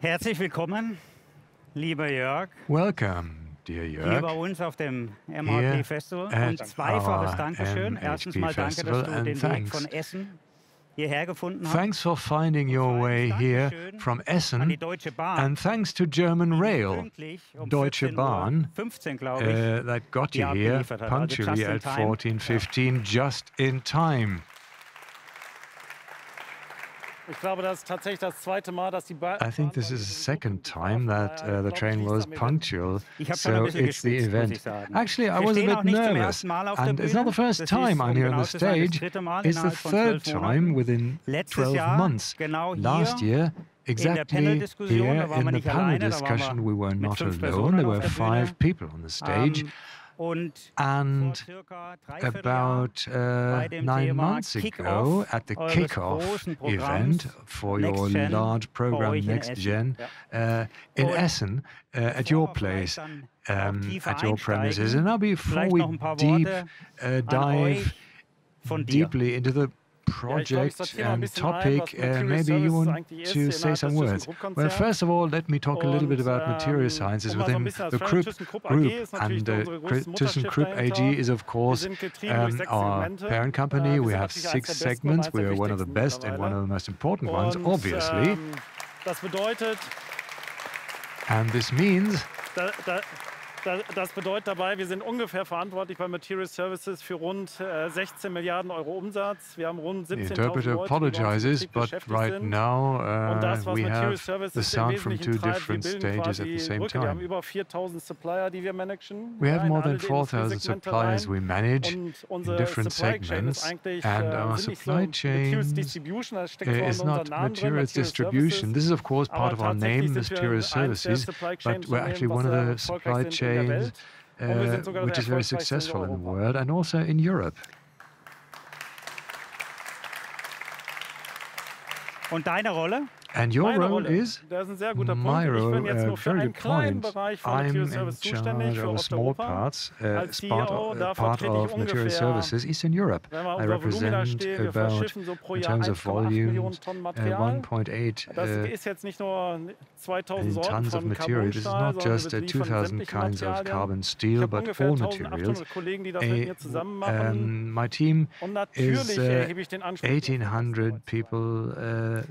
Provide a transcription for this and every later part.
Herzlich willkommen, lieber Jörg. Welcome, dear Jörg. Hier bei uns auf dem MHP Festival. Und zweifaches Dankeschön. Erstens mal danke, dass du den Weg von Essen hierher gefunden hast. Thanks for finding your way here from Essen. And thanks to German Rail, Deutsche Bahn, that got you here punctually at 14:15, just in time. Ich glaube, das ist tatsächlich das zweite Mal, dass die I think this is the second time that the train was punctual, so it's the event. Actually, I was a bit nervous, and it's not the first time I'm here on the stage. It's the third time within 12 months. Last year, exactly here in the panel discussion, we were not alone. There were 5 people on the stage. And about 9 months ago, at the kick-off event for your large program Next Gen in Essen, at your place, at your premises. And now before we dive deeply into the project and topic, maybe you want to say some words. Well, first of all, let me talk a little bit about material sciences within the Krupp Group. And ThyssenKrupp AG is, of course, our parent company. We have 6 segments. We are one of the best and one of the most important ones, obviously. And this means Das bedeutet dabei, wir sind ungefähr verantwortlich bei Material Services für rund 16 Milliarden Euro Umsatz. Wir haben rund 17.000 Leute, die bei uns beschäftigt sind. Und das, was Material Services im Wesentlichen treibt, wir bilden quasi die Brücke. Wir haben über 4.000 Supplier, die wir managen. We have more than 4,000 suppliers we manage in different segments, and our supply chain is not materials distribution. This is, of course, part of our name, Material Services, but we're actually one of the supply chains which is very successful in the world and also in Europe. Und deine Rolle? And your role is? My role, a very good point. I'm in charge of a small part of material services, Eastern Europe. I represent about, in terms of volumes, 1.8 tons of material. This is not just 2,000 kinds of carbon steel, but all materials. My team is 1,800 people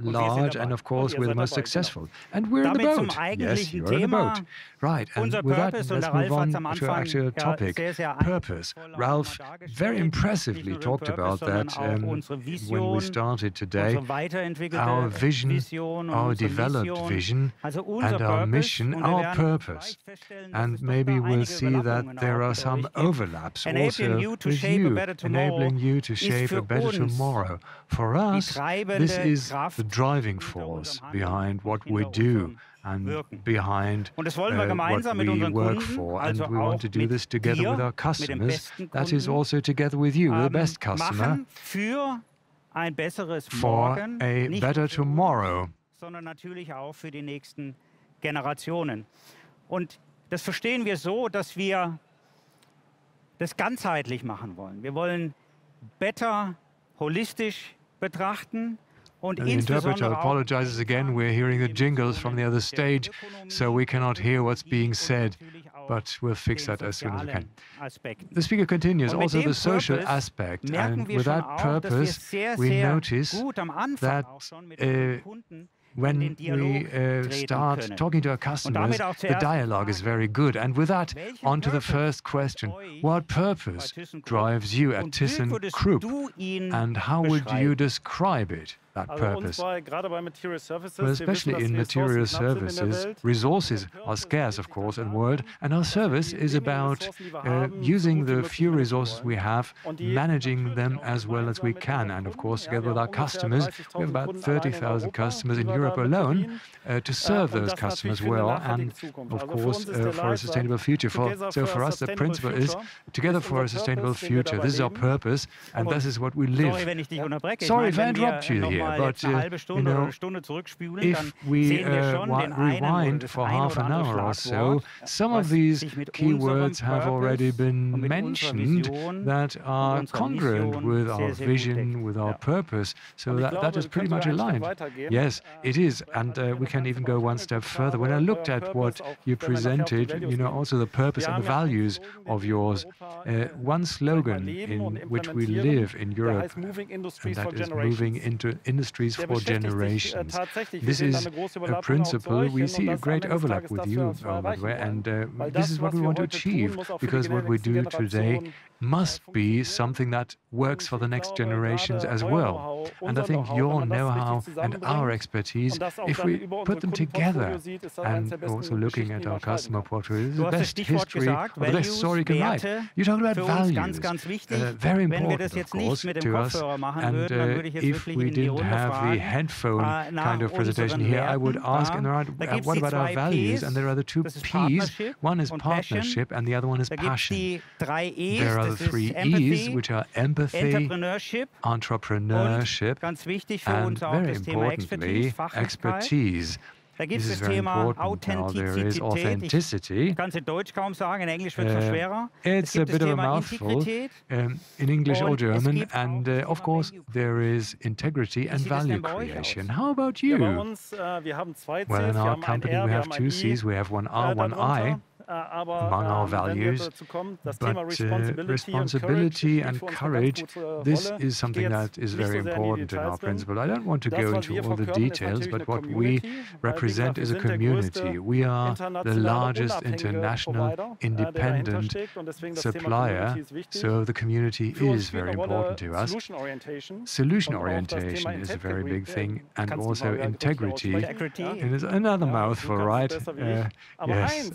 large, and of course, we're the most successful. And we're in the boat. Yes, you're in the boat. Right, and with that, let's move on to our actual topic, purpose. Ralph very impressively talked about that when we started today. Our vision, our developed vision, and our mission, our purpose. And maybe we'll see that there are some overlaps also with you, enabling you to shape a better tomorrow. For us, this is the driving force behind what we do and behind what we work for. And we want to do this together with our customers. That is also together with you, the best customer, for a better tomorrow. Sondern natürlich auch für die nächsten Generationen. Und das verstehen wir so, dass wir das ganzheitlich machen wollen. Wir wollen better, holistisch betrachten. And the interpreter apologizes again. We're hearing the jingles from the other stage, so we cannot hear what's being said, but we'll fix that as soon as we can. The speaker continues, also the social aspect, and with that purpose, we notice that when we start talking to our customers, the dialogue is very good. And with that, on to the first question. What purpose drives you at ThyssenKrupp, and how would you describe it, that purpose? Well, especially in material services, resources are scarce, of course, in the world, and our service is about using the few resources we have, managing them as well as we can, and of course, together with our customers, we have about 30,000 customers in Europe alone, to serve those customers well, and of course, for a sustainable future. So for us, the principle is, together for a sustainable future. This is our purpose, and this is what we live. Sorry if I interrupt you here. here. But, you know, if we rewind for half an hour or so, some of these keywords have already been mentioned that are congruent with our vision, with our purpose. So that is pretty much aligned. Yes, it is. And we can even go one step further. When I looked at what you presented, you know, also the purpose and the values of yours, one slogan in which we live in Europe, and that is moving into industries for generations. This is a principle. We see a great overlap with you, by the way, and this is what we want to achieve, because what we do today must be something that works for the next generations as well. And I think your know-how and our expertise, if we put them together, and also looking at our customer portfolio, is the best history, or the best story you can write. You talk about values, very important, of course, to us. And if we didn't have the headphone kind of presentation here, I would ask, what about our values? And there are the two P's. One is partnership, and the other one is passion. There are the three E's, which are empathy, entrepreneurship, and very importantly, expertise. This is very important. Now, there is authenticity. It's a bit of a mouthful in English or German. And of course, there is integrity and value creation. How about you? Well, in our company, we have two C's. We have one R, one I. Among our values, but responsibility and courage, this is something that is very important in our principle. I don't want to go into all the details, but what we represent is a community. We are the largest international independent supplier, so the community is very important to us. Solution orientation is a very big thing, and also integrity. It is another mouthful, right? Yes.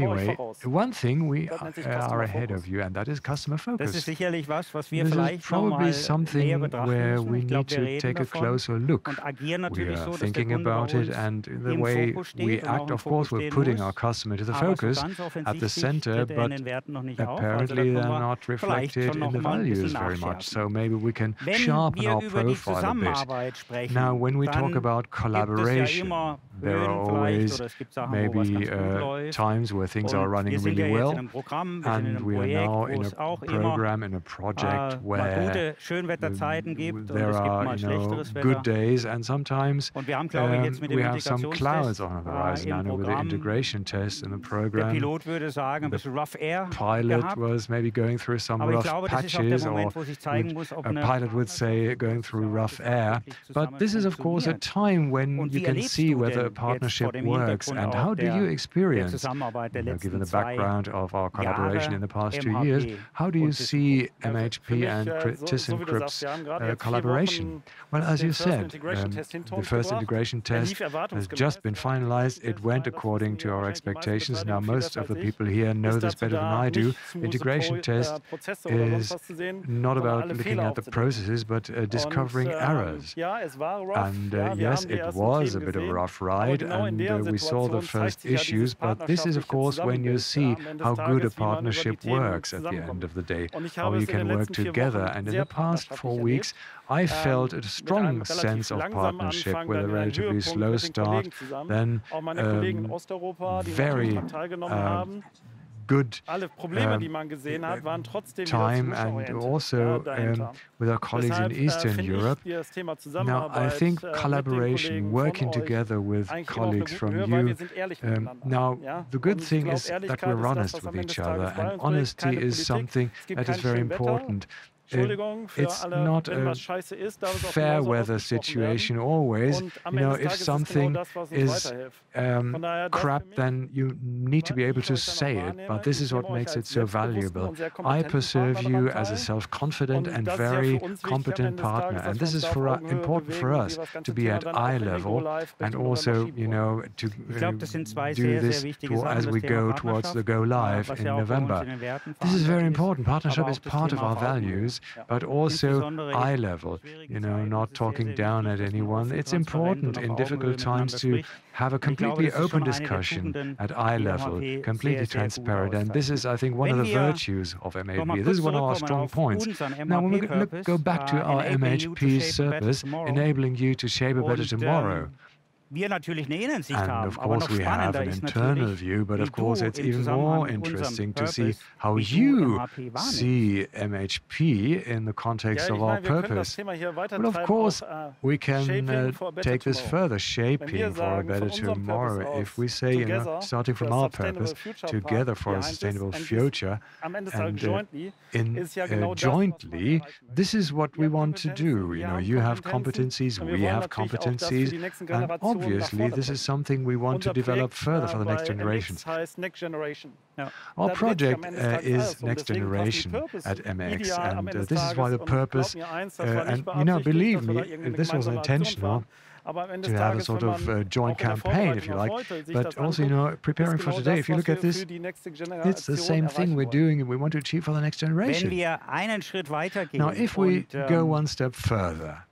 Anyway, one thing we are ahead of you, and that is customer focus. This is probably something where we need to take a closer look. We are thinking about it, and the way we act, of course, we're putting our customer to the focus, at the center, but apparently they're not reflected in the values very much. So maybe we can sharpen our profile a bit. Now, when we talk about collaboration, there are always maybe times where things are running really well, and we are now in a program, in a project where there are, good days, and sometimes we have some clouds on the horizon. And with the integration test in the program, the pilot was maybe going through some rough patches, or a pilot would say going through rough air. But this is, of course, a time when you can see whether a partnership works. And how do you experience, given the background of our collaboration in the past 2 years, how do you see MHP and ThyssenKrupp's collaboration? Well, as you said, the first integration test has just been finalized. It went according to our expectations. Now, most of the people here know this better than I do. Integration test is not about looking at the processes, but discovering errors. And yes, it was a bit of a rough ride, and we saw the first issues, but this is, of course, when you see how good a partnership works at the end of the day, how you can work together. And in the past 4 weeks, I felt a strong sense of partnership with a relatively slow start, then very good time, and also with our colleagues in Eastern Europe. Now, I think collaboration, working together with colleagues from you, now, the good thing is that we're honest with each other, and honesty is something that is very important. It's not a fair weather situation always. If something is crap, then you need to be able to say it. But this is what makes it so valuable. I perceive you as a self-confident and very competent partner. And this is important for us to be at eye level, and also, to do this as we go towards the go live in November. This is very important. Partnership is part of our values. purpose, but also eye level, you know, not talking down at anyone. It's important in difficult times to have a completely open discussion at eye level, completely transparent. And this is, I think, one of the virtues of MHP. This is one of our strong points. Now, when we go back to our MHP purpose, enabling you to shape a better tomorrow. And of course we have an internal view, but of course it's even more interesting to see how you see MHP in the context of our purpose. But of course we can take this further, shaping for a better tomorrow. If we say, you know, starting from our purpose, together for a sustainable future, and jointly, this is what we want to do. You know, you have competencies, we have competencies, and obviously, this is something we want to develop further for the next generations. Our project is Next Generation at MX, and this is why the purpose, and you know, believe me, this was intentional, to have a sort of joint campaign, if you like, but also, you know, preparing for today. If you look at this, it's the same thing we're doing and we want to achieve for the next generation. Now, if we go one step further,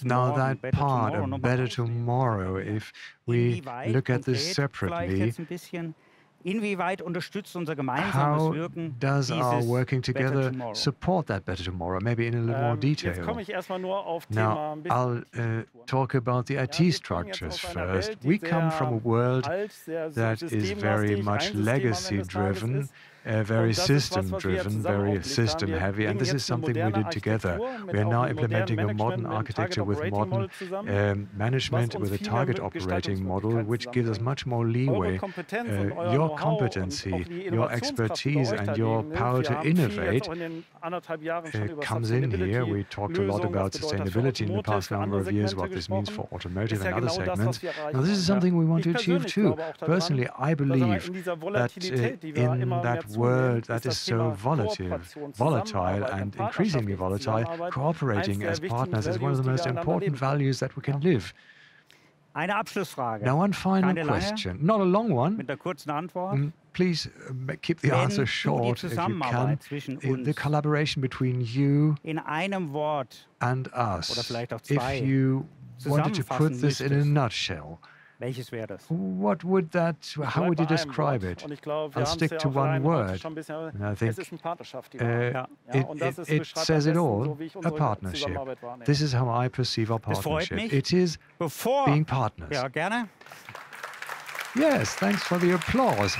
now that part, a better tomorrow, if we look at this separately, how does our working together support that better tomorrow? Maybe in a little more detail. Now, I'll talk about the IT structures first. We come from a world that is very much legacy-driven, very system-driven, very system-heavy, and this is something we did together. We are now implementing a modern architecture with modern management, with a target operating model, which gives us much more leeway. Your competency, your expertise, and your power to innovate comes in here. We talked a lot about sustainability in the past number of years, what this means for automotive and other segments. Now, this is something we want to achieve too. Personally, I believe that in that world that is so volatile and increasingly volatile, cooperating as partners is one of the most important values that we can live. Now, one final question, not a long one. Please keep the answer short if you can. The collaboration between you and us, if you wanted to put this in a nutshell, what would that, how would you describe it? I'll stick to one word. And I think it says it all, a partnership. This is how I perceive our partnership. It is being partners. Yes, thanks for the applause.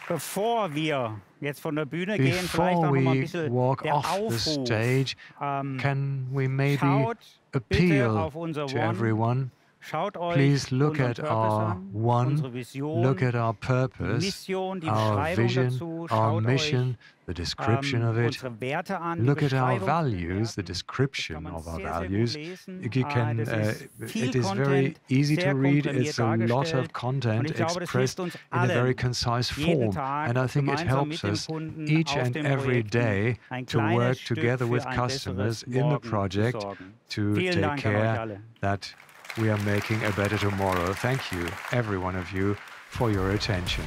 Before we walk off the stage, can we maybe appeal to everyone? Please look at our look at our purpose, our vision, our mission, the description of it. Look at our values, the description of our values. You can, it is very easy to read. It's a lot of content expressed in a very concise form. And I think it helps us each and every day to work together with customers in the project to take care that we are making a better tomorrow. Thank you, every one of you, for your attention.